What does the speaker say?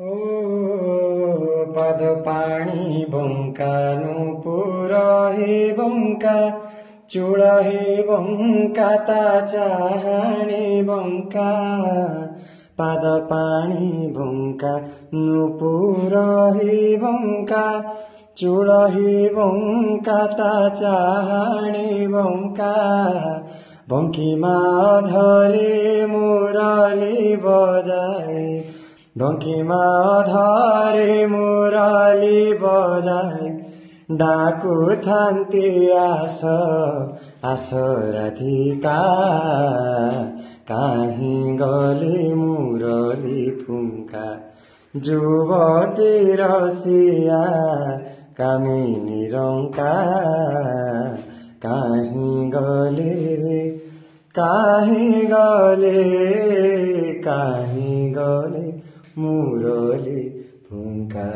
ओ पद पाणी बंका नूपुर हे बंका चूड़ हे बंका ता चाहाणी बंका पाद पाणी बंका नूपुर हे बंका चूड़ हे बंका ता चाहाणी बंका बंकीमा धरे मुरली बजाए बंकीमा धरे मुरली बजाए डाकु थान्ती आस आस राधिका काहीँ गले मुरली फुंका जुवती रसिया कामिनी रंका काहीँ गले मुरली फुंका।